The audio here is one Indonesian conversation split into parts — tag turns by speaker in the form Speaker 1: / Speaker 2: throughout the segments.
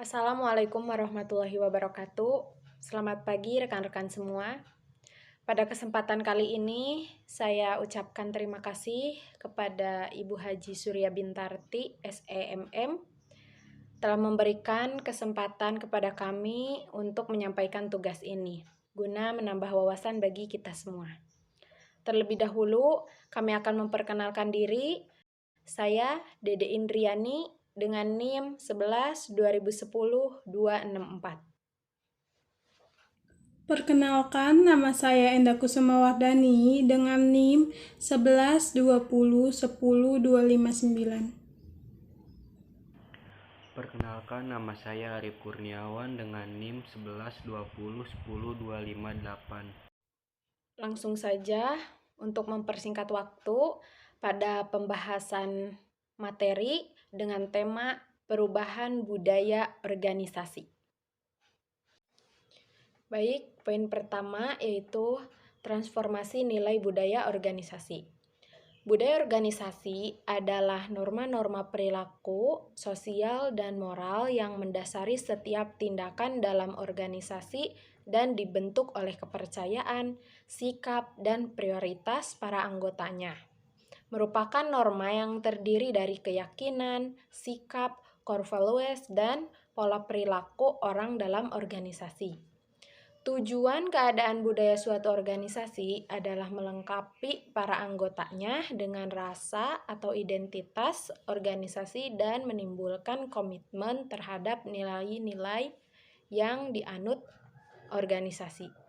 Speaker 1: Assalamualaikum warahmatullahi wabarakatuh. Selamat pagi rekan-rekan semua. Pada kesempatan kali ini, saya ucapkan terima kasih kepada Ibu Haji Surya Bintarti, SEMM, telah memberikan kesempatan kepada kami untuk menyampaikan tugas ini, guna menambah wawasan bagi kita semua. Terlebih dahulu, kami akan memperkenalkan diri. Saya Dede Indriani dengan NIM 11-2010-264.
Speaker 2: Perkenalkan, nama saya Enda Kusumawardhani dengan NIM 11-20-10-259.
Speaker 3: Perkenalkan, nama saya Arif Kurniawan dengan NIM 11-20-10-258.
Speaker 1: Langsung saja untuk mempersingkat waktu pada pembahasan materi dengan tema perubahan budaya organisasi. Baik, poin pertama yaitu transformasi nilai budaya organisasi. Budaya organisasi adalah norma-norma perilaku, sosial, dan moral yang mendasari setiap tindakan dalam organisasi dan dibentuk oleh kepercayaan, sikap, dan prioritas para anggotanya. Merupakan norma yang terdiri dari keyakinan, sikap, core values, dan pola perilaku orang dalam organisasi. Tujuan keadaan budaya suatu organisasi adalah melengkapi para anggotanya dengan rasa atau identitas organisasi dan menimbulkan komitmen terhadap nilai-nilai yang dianut organisasi.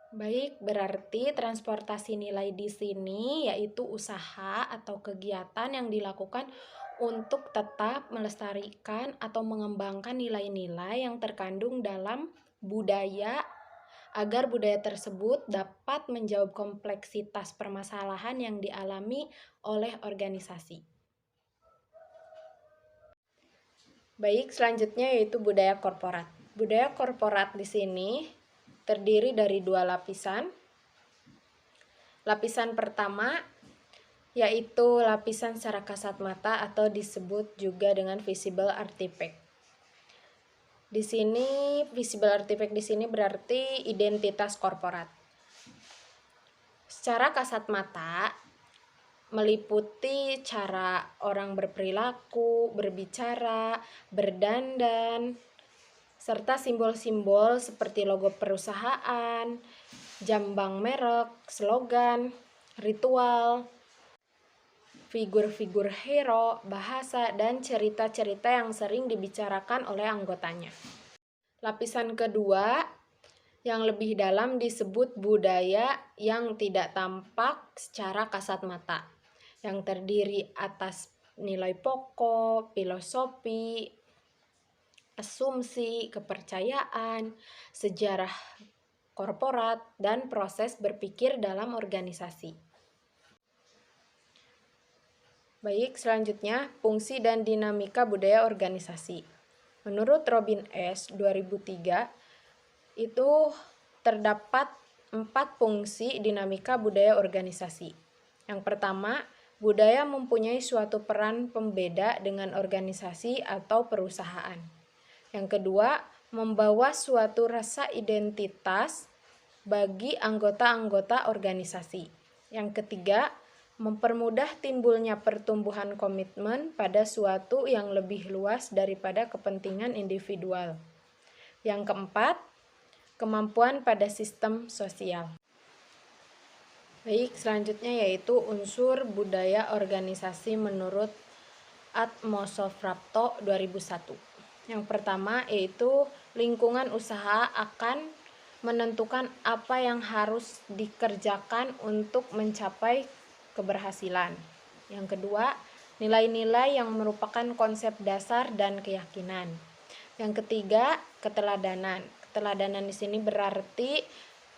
Speaker 1: Baik, berarti transportasi nilai di sini yaitu usaha atau kegiatan yang dilakukan untuk tetap melestarikan atau mengembangkan nilai-nilai yang terkandung dalam budaya agar budaya tersebut dapat menjawab kompleksitas permasalahan yang dialami oleh organisasi. Baik, selanjutnya yaitu budaya korporat. Budaya korporat di sini terdiri dari dua lapisan. Lapisan pertama yaitu lapisan secara kasat mata atau disebut juga dengan visible artifact. Di sini visible artifact di sini berarti identitas korporat. Secara kasat mata meliputi cara orang berperilaku, berbicara, berdandan, serta simbol-simbol seperti logo perusahaan, jambang merek, slogan, ritual, figur-figur hero, bahasa, dan cerita-cerita yang sering dibicarakan oleh anggotanya. Lapisan kedua yang lebih dalam disebut budaya yang tidak tampak secara kasat mata, yang terdiri atas nilai pokok, filosofi, asumsi, kepercayaan, sejarah korporat, dan proses berpikir dalam organisasi. Baik, selanjutnya fungsi dan dinamika budaya organisasi. Menurut Robin S. 2003, itu terdapat 4 fungsi dinamika budaya organisasi. Yang pertama, budaya mempunyai suatu peran pembeda dengan organisasi atau perusahaan. Yang kedua, membawa suatu rasa identitas bagi anggota-anggota organisasi. Yang ketiga, mempermudah timbulnya pertumbuhan komitmen pada suatu yang lebih luas daripada kepentingan individual. Yang keempat, kemampuan pada sistem sosial. Baik, selanjutnya yaitu unsur budaya organisasi menurut Atmosohrapto 2001. Yang pertama yaitu lingkungan usaha akan menentukan apa yang harus dikerjakan untuk mencapai keberhasilan. Yang kedua, nilai-nilai yang merupakan konsep dasar dan keyakinan. Yang ketiga, keteladanan. Keteladanan di sini berarti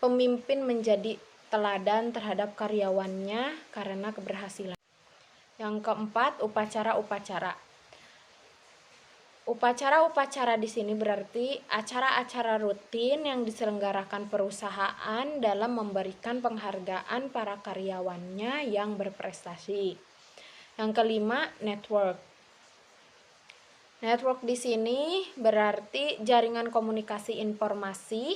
Speaker 1: pemimpin menjadi teladan terhadap karyawannya karena keberhasilan. Yang keempat, upacara-upacara. Upacara-upacara di sini berarti acara-acara rutin yang diselenggarakan perusahaan dalam memberikan penghargaan para karyawannya yang berprestasi. Yang kelima, network. Network di sini berarti jaringan komunikasi informasi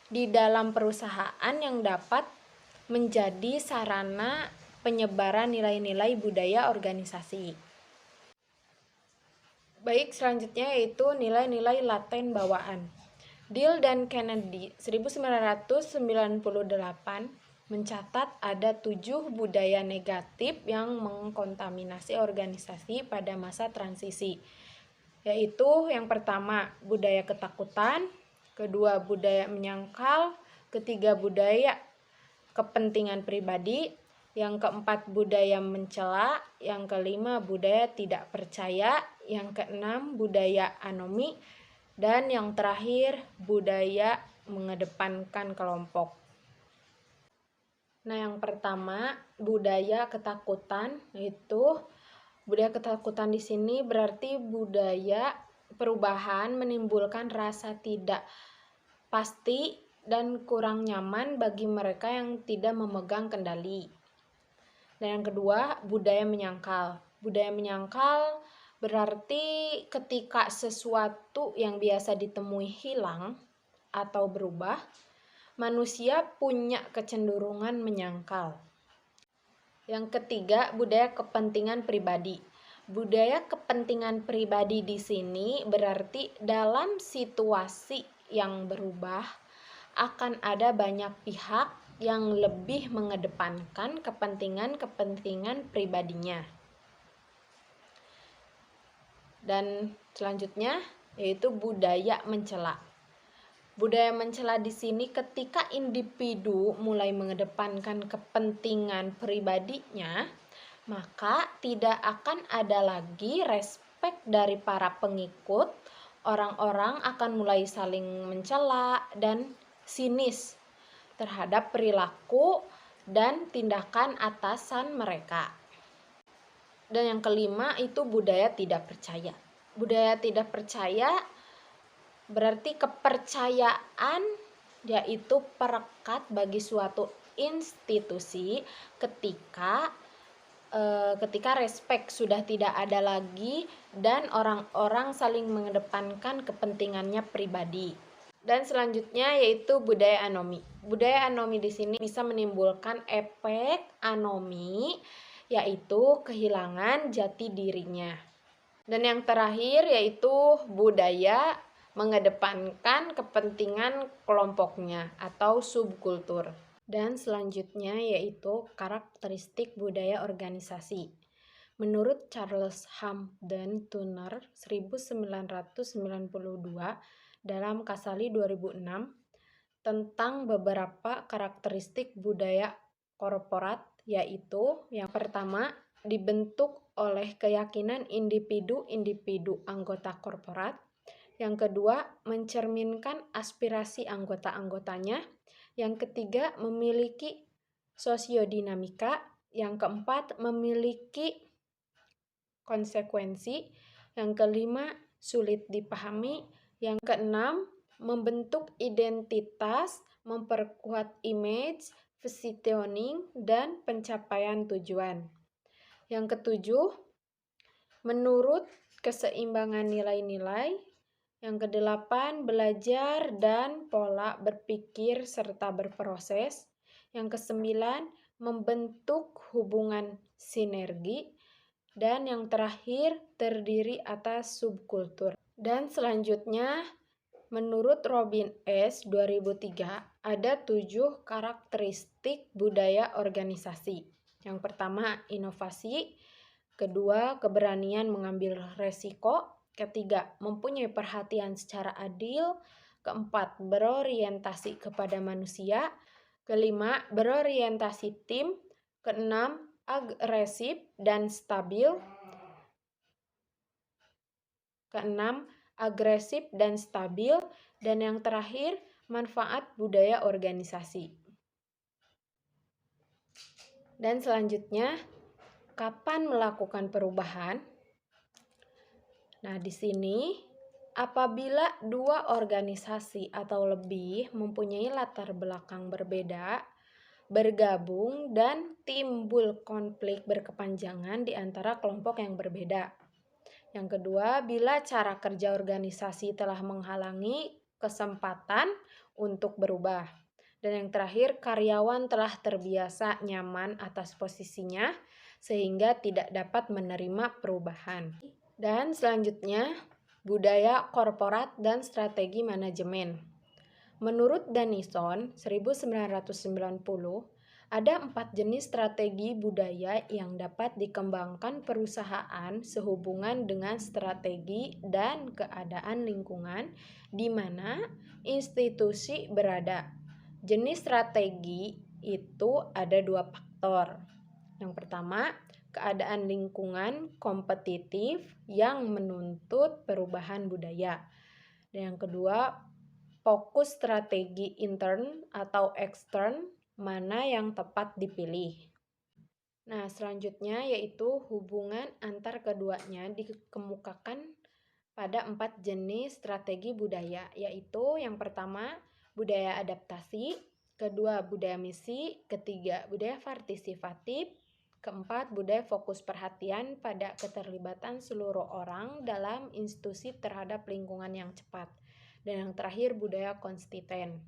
Speaker 1: di dalam perusahaan yang dapat menjadi sarana penyebaran nilai-nilai budaya organisasi. Baik, selanjutnya yaitu nilai-nilai laten bawaan. Deal dan Kennedy 1998 mencatat ada 7 budaya negatif yang mengkontaminasi organisasi pada masa transisi, yaitu yang pertama budaya ketakutan, kedua budaya menyangkal, ketiga budaya kepentingan pribadi, yang keempat budaya mencela, yang kelima budaya tidak percaya, yang keenam budaya anomi, dan yang terakhir budaya mengedepankan kelompok. Nah, yang pertama budaya ketakutan, yaitu budaya ketakutan di sini berarti budaya perubahan menimbulkan rasa tidak pasti dan kurang nyaman bagi mereka yang tidak memegang kendali. Dan yang kedua, budaya menyangkal. Budaya menyangkal berarti ketika sesuatu yang biasa ditemui hilang atau berubah, manusia punya kecenderungan menyangkal. Yang ketiga, budaya kepentingan pribadi. Budaya kepentingan pribadi di sini berarti dalam situasi yang berubah akan ada banyak pihak yang lebih mengedepankan kepentingan pribadinya. Dan selanjutnya yaitu budaya mencela. Budaya mencela di sini ketika individu mulai mengedepankan kepentingan pribadinya, maka tidak akan ada lagi respek dari para pengikut. Orang-orang akan mulai saling mencela dan sinis terhadap perilaku dan tindakan atasan mereka. Dan yang kelima itu budaya tidak percaya. Budaya tidak percaya berarti kepercayaan yaitu perekat bagi suatu institusi ketika respek sudah tidak ada lagi dan orang-orang saling mengedepankan kepentingannya pribadi. Dan selanjutnya yaitu budaya anomi. Budaya anomi di sini bisa menimbulkan efek anomi, yaitu kehilangan jati dirinya. Dan yang terakhir yaitu budaya mengedepankan kepentingan kelompoknya atau subkultur. Dan selanjutnya yaitu karakteristik budaya organisasi. Menurut Charles Hampden Turner 1992 dalam Kasali 2006 tentang beberapa karakteristik budaya korporat, yaitu yang pertama dibentuk oleh keyakinan individu-individu anggota korporat. Yang kedua, mencerminkan aspirasi anggota-anggotanya. Yang ketiga, memiliki sosiodinamika. Yang keempat, memiliki konsekuensi. Yang kelima, sulit dipahami. Yang keenam, membentuk identitas, memperkuat image, positioning, dan pencapaian tujuan. Yang ketujuh, menurut keseimbangan nilai-nilai. Yang kedelapan, belajar dan pola berpikir serta berproses. Yang kesembilan, membentuk hubungan sinergi. Dan yang terakhir, terdiri atas subkultur. Dan selanjutnya, menurut Robin S. 2003, ada 7 karakteristik budaya organisasi. Yang pertama, inovasi. Kedua, keberanian mengambil resiko. Ketiga, mempunyai perhatian secara adil. Keempat, berorientasi kepada manusia. Kelima, berorientasi tim. Keenam, agresif dan stabil. Dan yang terakhir, manfaat budaya organisasi. Dan selanjutnya, kapan melakukan perubahan? Nah, di sini apabila dua organisasi atau lebih mempunyai latar belakang berbeda, bergabung dan timbul konflik berkepanjangan di antara kelompok yang berbeda. Yang kedua, bila cara kerja organisasi telah menghalangi kesempatan untuk berubah. Dan yang terakhir, karyawan telah terbiasa nyaman atas posisinya sehingga tidak dapat menerima perubahan. Dan selanjutnya, budaya korporat dan strategi manajemen. Menurut Danison 1990, ada 4 jenis strategi budaya yang dapat dikembangkan perusahaan sehubungan dengan strategi dan keadaan lingkungan di mana institusi berada. Jenis strategi itu ada 2 faktor. Yang pertama, keadaan lingkungan kompetitif yang menuntut perubahan budaya. Dan yang kedua, fokus strategi intern atau ekstern, mana yang tepat dipilih. Nah, selanjutnya yaitu hubungan antar keduanya dikemukakan pada 4 jenis strategi budaya, yaitu yang pertama, budaya adaptasi, kedua, budaya misi, ketiga, budaya partisipatif, keempat, budaya fokus perhatian pada keterlibatan seluruh orang dalam institusi terhadap lingkungan yang cepat, dan yang terakhir, budaya konsisten.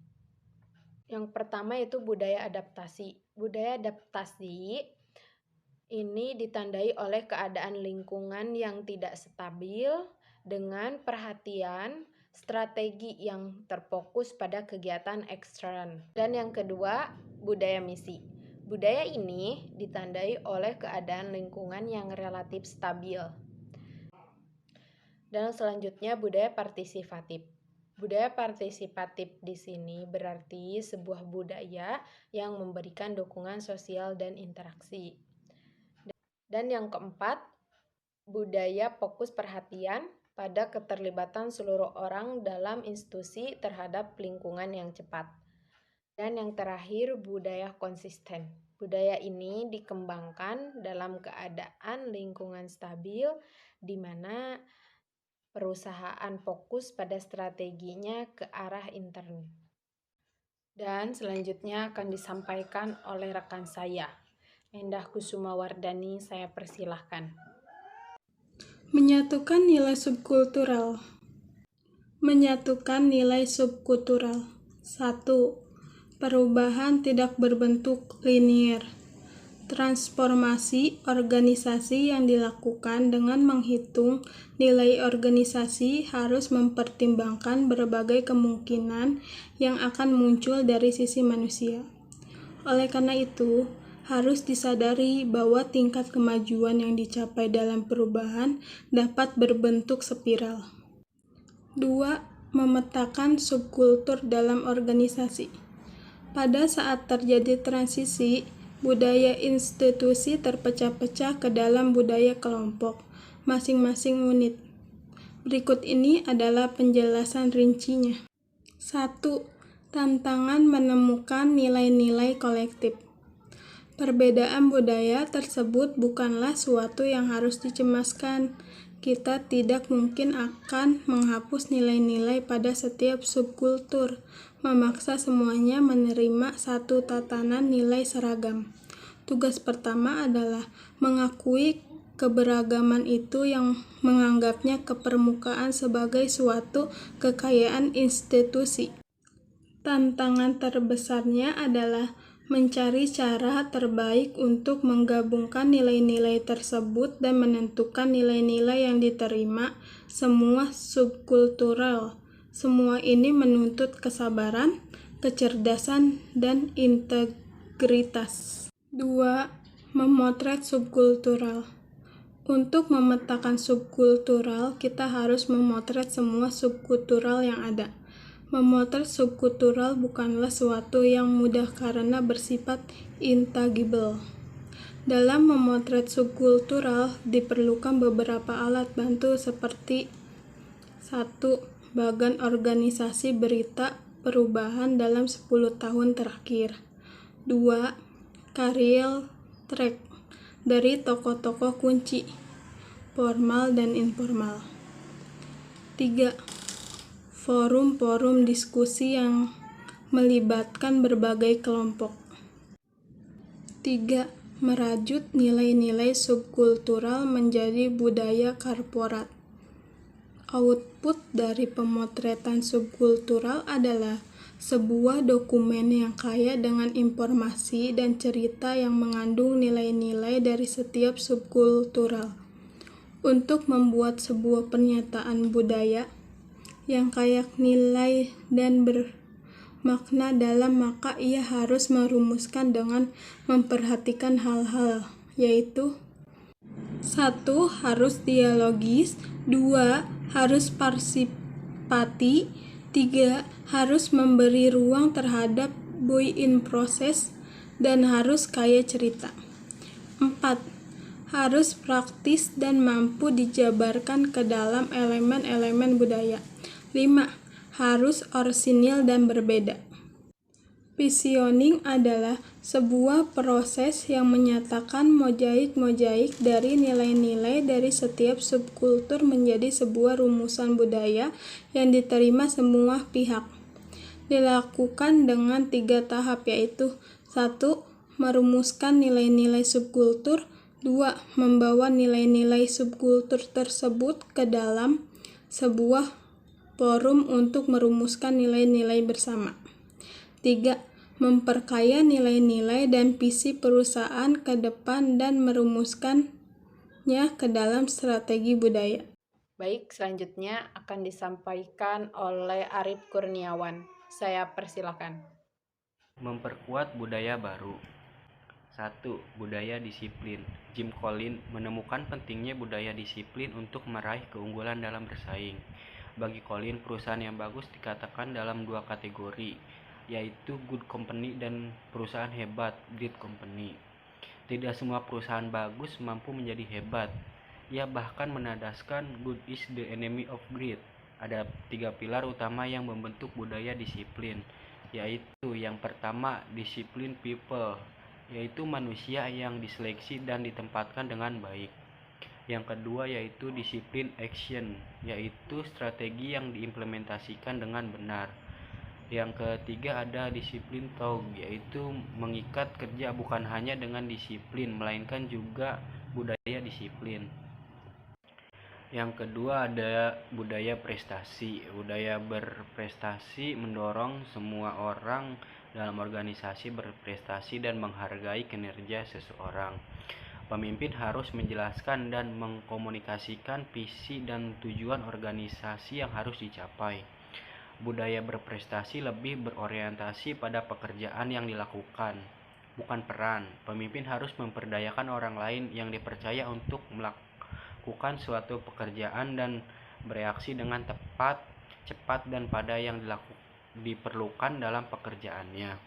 Speaker 1: Yang pertama yaitu budaya adaptasi. Budaya adaptasi ini ditandai oleh keadaan lingkungan yang tidak stabil dengan perhatian strategi yang terfokus pada kegiatan ekstern. Dan yang kedua, budaya misi. Budaya ini ditandai oleh keadaan lingkungan yang relatif stabil. Dan selanjutnya budaya partisipatif. Budaya partisipatif di sini berarti sebuah budaya yang memberikan dukungan sosial dan interaksi. Dan yang keempat, budaya fokus perhatian pada keterlibatan seluruh orang dalam institusi terhadap lingkungan yang cepat. Dan yang terakhir, budaya konsisten. Budaya ini dikembangkan dalam keadaan lingkungan stabil di mana perusahaan fokus pada strateginya ke arah intern. Dan selanjutnya akan disampaikan oleh rekan saya, Endah Kusuma Wardani, saya persilahkan.
Speaker 2: Menyatukan nilai subkultural. Menyatukan nilai subkultural. 1. Perubahan tidak berbentuk linier. Transformasi organisasi yang dilakukan dengan menghitung nilai organisasi harus mempertimbangkan berbagai kemungkinan yang akan muncul dari sisi manusia. Oleh karena itu, harus disadari bahwa tingkat kemajuan yang dicapai dalam perubahan dapat berbentuk spiral. 2. Memetakan subkultur dalam organisasi. Pada saat terjadi transisi, budaya institusi terpecah-pecah ke dalam budaya kelompok, masing-masing unit. Berikut ini adalah penjelasan rincinya. 1. Tantangan menemukan nilai-nilai kolektif. Perbedaan budaya tersebut bukanlah suatu yang harus dicemaskan. Kita tidak mungkin akan menghapus nilai-nilai pada setiap subkultur, memaksa semuanya menerima satu tatanan nilai seragam. Tugas pertama adalah mengakui keberagaman itu yang menganggapnya ke permukaan sebagai suatu kekayaan institusi. Tantangan terbesarnya adalah mencari cara terbaik untuk menggabungkan nilai-nilai tersebut dan menentukan nilai-nilai yang diterima semua subkultural. Semua ini menuntut kesabaran, kecerdasan, dan integritas. 2. Memotret subkultural. Untuk memetakan subkultural, kita harus memotret semua subkultural yang ada. Memotret subkultural bukanlah suatu yang mudah karena bersifat intangible. Dalam memotret subkultural diperlukan beberapa alat bantu seperti 1. Bagan organisasi berita perubahan dalam 10 tahun terakhir. 2. Career track dari tokoh-tokoh kunci, formal dan informal. 3. Forum-forum diskusi yang melibatkan berbagai kelompok. 3. Merajut nilai-nilai subkultural menjadi budaya korporat. Output dari pemotretan subkultural adalah sebuah dokumen yang kaya dengan informasi dan cerita yang mengandung nilai-nilai dari setiap subkultural. Untuk membuat sebuah pernyataan budaya yang kaya nilai dan bermakna dalam, maka ia harus merumuskan dengan memperhatikan hal-hal, yaitu 1. Harus dialogis. 2. Harus parsipati. 3. Harus memberi ruang terhadap buy-in proses dan harus kaya cerita. 4. Harus praktis dan mampu dijabarkan ke dalam elemen-elemen budaya. 5. Harus orisinil dan berbeda. Visioning adalah sebuah proses yang menyatakan mozaik-mozaik dari nilai-nilai dari setiap subkultur menjadi sebuah rumusan budaya yang diterima semua pihak. Dilakukan dengan 3 tahap, yaitu 1. Merumuskan nilai-nilai subkultur. 2. Membawa nilai-nilai subkultur tersebut ke dalam sebuah forum untuk merumuskan nilai-nilai bersama. 3. Memperkaya nilai-nilai dan visi perusahaan ke depan dan merumuskannya ke dalam strategi budaya.
Speaker 1: Baik, selanjutnya akan disampaikan oleh Arif Kurniawan. Saya persilakan.
Speaker 3: Memperkuat budaya baru. 1. Budaya disiplin. Jim Collins menemukan pentingnya budaya disiplin untuk meraih keunggulan dalam bersaing. Bagi Collins, perusahaan yang bagus dikatakan dalam 2 kategori, yaitu good company dan perusahaan hebat, great company. Tidak semua perusahaan bagus mampu menjadi hebat. Ia bahkan menadaskan good is the enemy of great. Ada 3 pilar utama yang membentuk budaya disiplin, yaitu yang pertama, disiplin people, yaitu manusia yang diseleksi dan ditempatkan dengan baik. Yang kedua yaitu disiplin action, yaitu strategi yang diimplementasikan dengan benar. Yang ketiga ada disiplin thought, yaitu mengikat kerja bukan hanya dengan disiplin, melainkan juga budaya disiplin. Yang kedua ada budaya prestasi. Budaya berprestasi mendorong semua orang dalam organisasi berprestasi dan menghargai kinerja seseorang. Pemimpin harus menjelaskan dan mengkomunikasikan visi dan tujuan organisasi yang harus dicapai. Budaya berprestasi lebih berorientasi pada pekerjaan yang dilakukan, bukan peran. Pemimpin harus memperdayakan orang lain yang dipercaya untuk melakukan suatu pekerjaan dan bereaksi dengan tepat, cepat, dan pada yang diperlukan dalam pekerjaannya.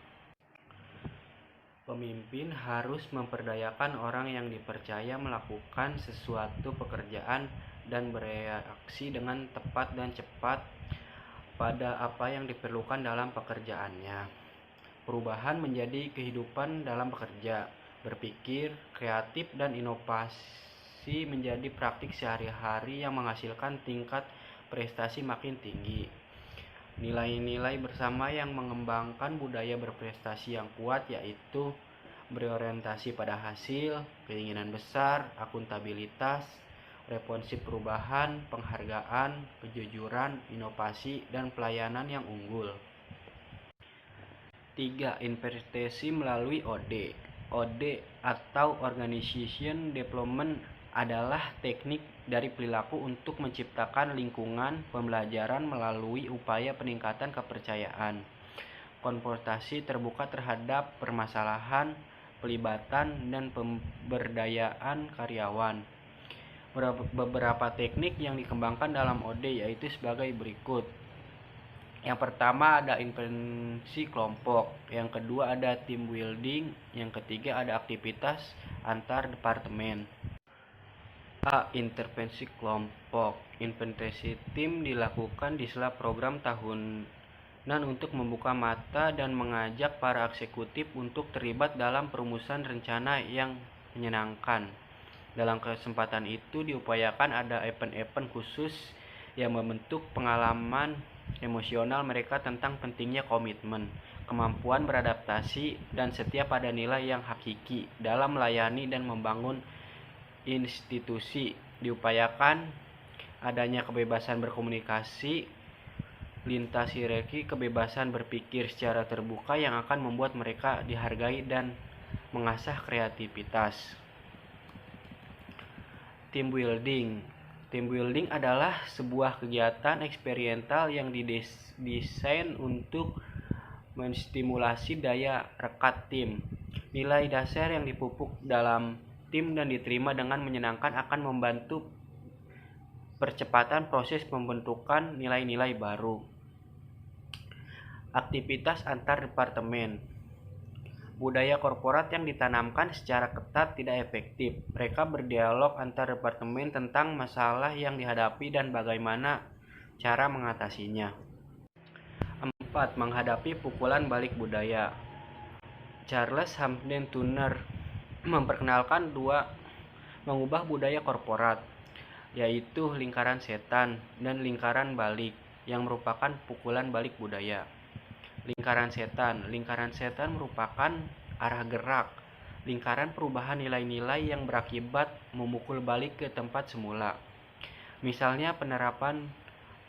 Speaker 3: Pemimpin harus memperdayakan orang yang dipercaya melakukan sesuatu pekerjaan dan bereaksi dengan tepat dan cepat pada apa yang diperlukan dalam pekerjaannya. Perubahan menjadi kehidupan dalam bekerja, berpikir, kreatif, dan inovasi menjadi praktik sehari-hari yang menghasilkan tingkat prestasi makin tinggi. Nilai-nilai bersama yang mengembangkan budaya berprestasi yang kuat yaitu berorientasi pada hasil, keinginan besar, akuntabilitas, responsif perubahan, penghargaan, kejujuran, inovasi, dan pelayanan yang unggul. 3. Investasi melalui OD. OD atau Organization Development adalah teknik dari perilaku untuk menciptakan lingkungan pembelajaran melalui upaya peningkatan kepercayaan, konfrontasi terbuka terhadap permasalahan, pelibatan, dan pemberdayaan karyawan. Beberapa teknik yang dikembangkan dalam OD yaitu sebagai berikut. Yang pertama ada intervensi kelompok, yang kedua ada team building, yang ketiga ada aktivitas antar departemen. A. Intervensi kelompok. Intervensi tim dilakukan di sela program tahunan untuk membuka mata dan mengajak para eksekutif untuk terlibat dalam perumusan rencana yang menyenangkan. Dalam kesempatan itu diupayakan ada event-event khusus yang membentuk pengalaman emosional mereka tentang pentingnya komitmen, kemampuan beradaptasi, dan setia pada nilai yang hakiki dalam melayani dan membangun institusi. Diupayakan adanya kebebasan berkomunikasi, lintas hierarki, kebebasan berpikir secara terbuka yang akan membuat mereka dihargai dan mengasah kreativitas. Team building. Team building adalah sebuah kegiatan eksperimental yang didesain untuk menstimulasi daya rekat tim. Nilai dasar yang dipupuk dalam tim dan diterima dengan menyenangkan akan membantu percepatan proses pembentukan nilai-nilai baru. Aktivitas antar departemen. Budaya korporat yang ditanamkan secara ketat tidak efektif. Mereka berdialog antar departemen tentang masalah yang dihadapi dan bagaimana cara mengatasinya. 4. Menghadapi pukulan balik budaya. Charles Hampden Turner memperkenalkan mengubah budaya korporat, yaitu lingkaran setan dan lingkaran balik yang merupakan pukulan balik budaya. Lingkaran setan merupakan arah gerak, lingkaran perubahan nilai-nilai yang berakibat memukul balik ke tempat semula. Misalnya penerapan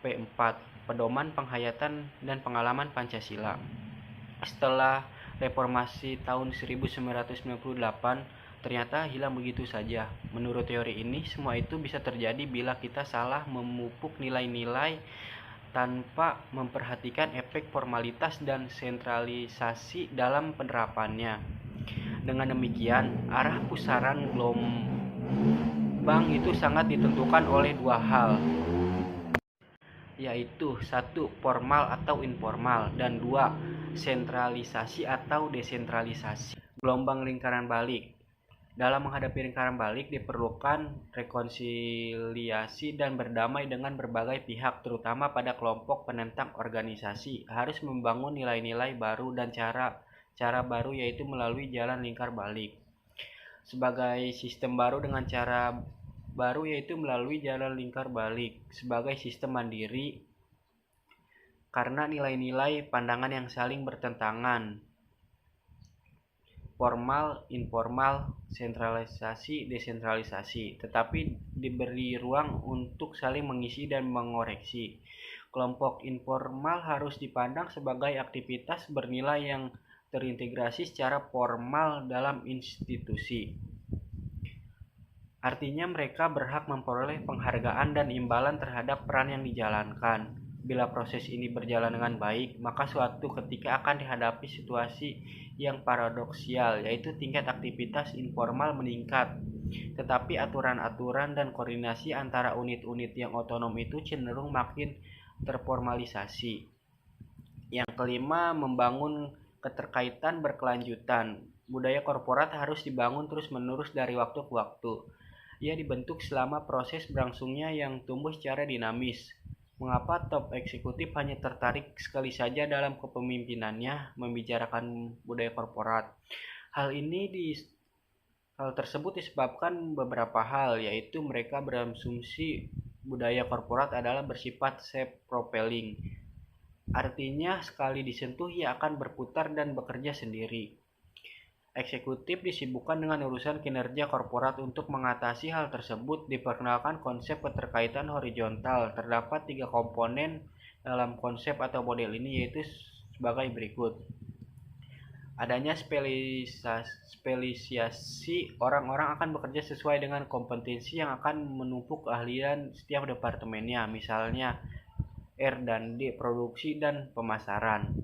Speaker 3: P4, pedoman penghayatan dan pengalaman Pancasila. Setelah reformasi tahun 1998, ternyata hilang begitu saja. Menurut teori ini, semua itu bisa terjadi bila kita salah memupuk nilai-nilai tanpa memperhatikan efek formalitas dan sentralisasi dalam penerapannya. Dengan demikian, arah pusaran gelombang itu sangat ditentukan oleh dua hal, yaitu 1. Formal atau informal, dan 2. Sentralisasi atau desentralisasi. Gelombang lingkaran balik. Dalam menghadapi lingkaran balik diperlukan rekonsiliasi dan berdamai dengan berbagai pihak, terutama pada kelompok penentang organisasi. Harus membangun nilai-nilai baru dan cara baru, yaitu melalui jalan lingkar balik. Sebagai sistem baru dengan cara baru, yaitu melalui jalan lingkar balik. Sebagai sistem mandiri karena nilai-nilai pandangan yang saling bertentangan. Formal, informal, sentralisasi, desentralisasi, tetapi diberi ruang untuk saling mengisi dan mengoreksi. Kelompok informal harus dipandang sebagai aktivitas bernilai yang terintegrasi secara formal dalam institusi. Artinya mereka berhak memperoleh penghargaan dan imbalan terhadap peran yang dijalankan. Bila proses ini berjalan dengan baik, maka suatu ketika akan dihadapi situasi yang paradoksial, yaitu tingkat aktivitas informal meningkat, tetapi aturan-aturan dan koordinasi antara unit-unit yang otonom itu cenderung makin terformalisasi. Yang kelima, membangun keterkaitan berkelanjutan. Budaya korporat harus dibangun terus-menerus dari waktu ke waktu. Ia dibentuk selama proses berlangsungnya yang tumbuh secara dinamis. Mengapa top eksekutif hanya tertarik sekali saja dalam kepemimpinannya membicarakan budaya korporat? Hal tersebut disebabkan beberapa hal, yaitu mereka berasumsi budaya korporat adalah bersifat self-propelling. Artinya sekali disentuh ia akan berputar dan bekerja sendiri. Eksekutif disibukkan dengan urusan kinerja korporat. Untuk mengatasi hal tersebut diperkenalkan konsep keterkaitan horizontal. Terdapat 3 komponen dalam konsep atau model ini, yaitu sebagai berikut. Adanya spesialisasi, orang-orang akan bekerja sesuai dengan kompetensi yang akan menumpuk keahlian setiap departemennya, misalnya R&D, produksi dan pemasaran.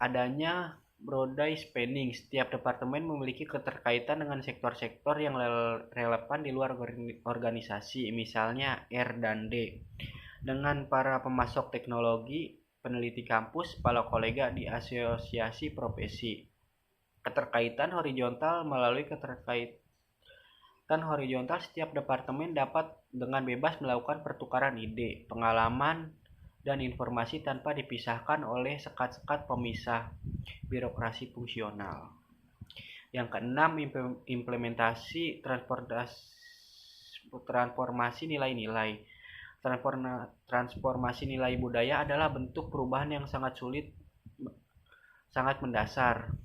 Speaker 3: Adanya broad spanning, setiap departemen memiliki keterkaitan dengan sektor-sektor yang relevan di luar organisasi, misalnya R&D, dengan para pemasok teknologi, peneliti kampus, kepala kolega di asosiasi profesi. Keterkaitan horizontal, melalui keterkaitan horizontal setiap departemen dapat dengan bebas melakukan pertukaran ide, pengalaman, dan informasi tanpa dipisahkan oleh sekat-sekat pemisah birokrasi fungsional. Yang keenam, implementasi transformasi nilai-nilai. Transformasi nilai budaya adalah bentuk perubahan yang sangat mendasar.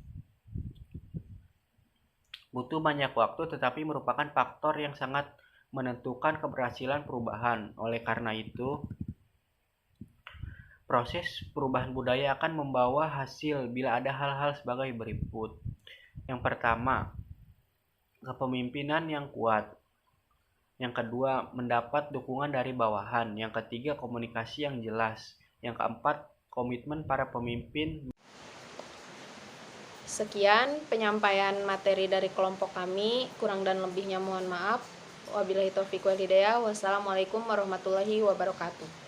Speaker 3: Butuh banyak waktu, tetapi merupakan faktor yang sangat menentukan keberhasilan perubahan. Oleh karena itu, proses perubahan budaya akan membawa hasil bila ada hal-hal sebagai berikut. Yang pertama, kepemimpinan yang kuat. Yang kedua, mendapat dukungan dari bawahan. Yang ketiga, komunikasi yang jelas. Yang keempat, komitmen para pemimpin.
Speaker 1: Sekian penyampaian materi dari kelompok kami. Kurang dan lebihnya mohon maaf. Wabillahi taufiq wal hidayah. Wassalamualaikum warahmatullahi wabarakatuh.